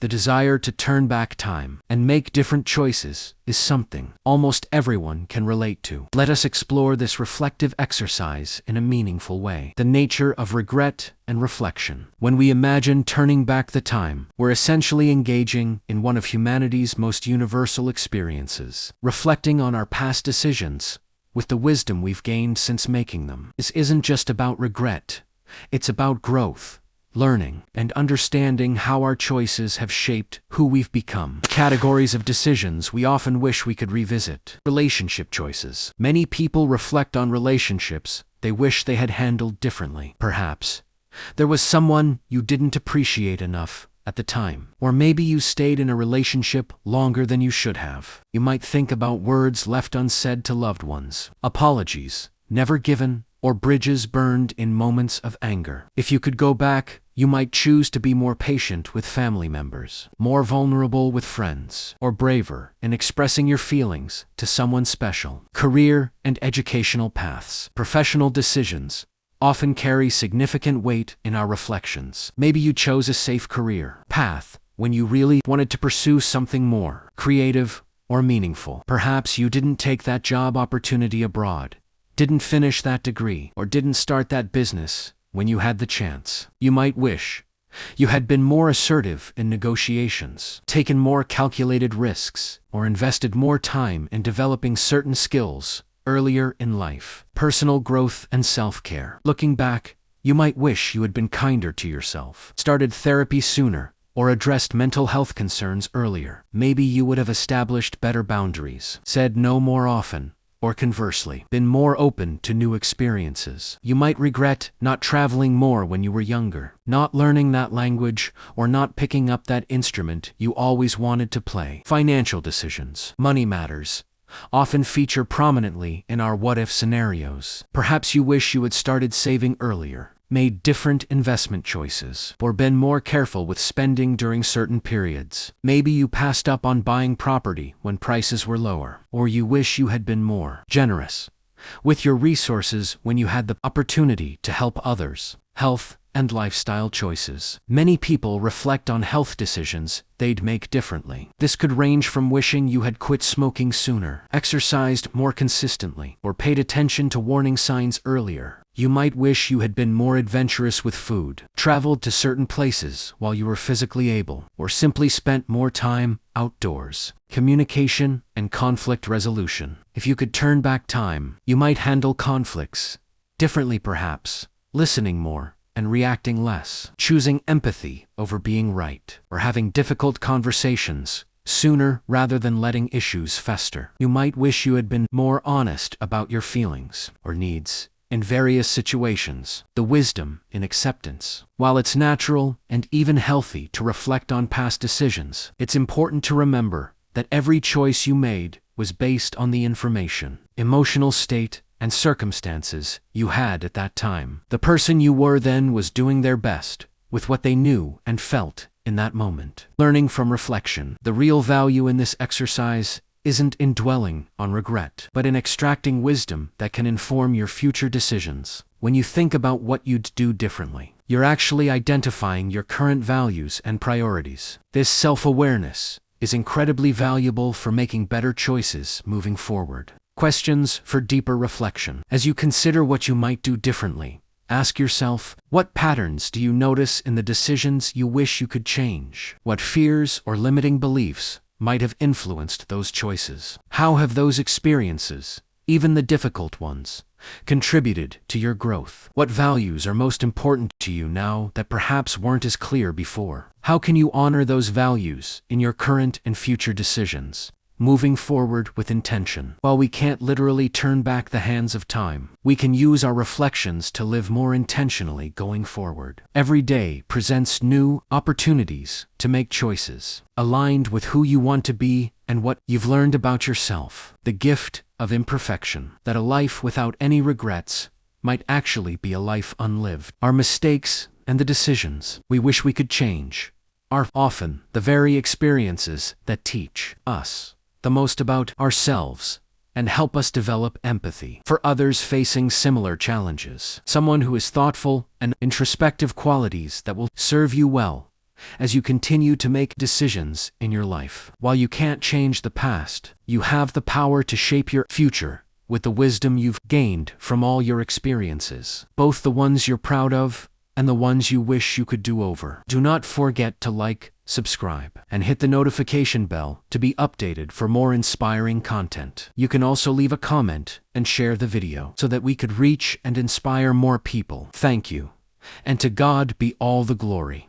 The desire to turn back time and make different choices is something almost everyone can relate to. Let us explore this reflective exercise in a meaningful way. The nature of regret and reflection. When we imagine turning back the time, we're essentially engaging in one of humanity's most universal experiences, reflecting on our past decisions with the wisdom we've gained since making them. This isn't just about regret, it's about growth, learning, and understanding how our choices have shaped who we've become. Categories of decisions we often wish we could revisit. Relationship choices. Many people reflect on relationships they wish they had handled differently. Perhaps there was someone you didn't appreciate enough at the time. Or maybe you stayed in a relationship longer than you should have. You might think about words left unsaid to loved ones, apologies never given, or bridges burned in moments of anger. If you could go back, you might choose to be more patient with family members, more vulnerable with friends, or braver in expressing your feelings to someone special. Career and educational paths. Professional decisions often carry significant weight in our reflections. Maybe you chose a safe career path when you really wanted to pursue something more creative or meaningful. Perhaps you didn't take that job opportunity abroad, didn't finish that degree, or didn't start that business when you had the chance. You might wish you had been more assertive in negotiations, taken more calculated risks, or invested more time in developing certain skills earlier in life. Personal growth and self-care. Looking back, you might wish you had been kinder to yourself, started therapy sooner, or addressed mental health concerns earlier. Maybe you would have established better boundaries, said no more often, or conversely, been more open to new experiences. You might regret not traveling more when you were younger, not learning that language, or not picking up that instrument you always wanted to play. Financial decisions. Money matters often feature prominently in our what-if scenarios. Perhaps you wish you had started saving earlier, made different investment choices, or been more careful with spending during certain periods. Maybe you passed up on buying property when prices were lower, or you wish you had been more generous with your resources when you had the opportunity to help others. Health and lifestyle choices. Many people reflect on health decisions they'd make differently. This could range from wishing you had quit smoking sooner, exercised more consistently, or paid attention to warning signs earlier. You might wish you had been more adventurous with food, traveled to certain places while you were physically able, or simply spent more time outdoors. Communication and conflict resolution. If you could turn back time, you might handle conflicts differently perhaps, listening more and reacting less, choosing empathy over being right, or having difficult conversations sooner rather than letting issues fester. You might wish you had been more honest about your feelings or needs in various situations. The wisdom in acceptance. While it's natural and even healthy to reflect on past decisions, it's important to remember that every choice you made was based on the information, emotional state, and circumstances you had at that time. The person you were then was doing their best with what they knew and felt in that moment. Learning from reflection. The real value in this exercise isn't in dwelling on regret, but in extracting wisdom that can inform your future decisions. When you think about what you'd do differently, you're actually identifying your current values and priorities. This self-awareness is incredibly valuable for making better choices moving forward. Questions for deeper reflection. As you consider what you might do differently, ask yourself, what patterns do you notice in the decisions you wish you could change? What fears or limiting beliefs might have influenced those choices? How have those experiences, even the difficult ones, contributed to your growth? What values are most important to you now that perhaps weren't as clear before? How can you honor those values in your current and future decisions, moving forward with intention? While we can't literally turn back the hands of time, we can use our reflections to live more intentionally going forward. Every day presents new opportunities to make choices aligned with who you want to be and what you've learned about yourself. The gift of imperfection, that a life without any regrets might actually be a life unlived. Our mistakes and the decisions we wish we could change are often the very experiences that teach us the most about ourselves and help us develop empathy for others facing similar challenges. Someone who is thoughtful and introspective, qualities that will serve you well as you continue to make decisions in your life. While you can't change the past, you have the power to shape your future with the wisdom you've gained from all your experiences, both the ones you're proud of and the ones you wish you could do over. Do not forget to like, subscribe, and hit the notification bell to be updated for more inspiring content. You can also leave a comment and share the video so that we could reach and inspire more people. Thank you, and to God be all the glory.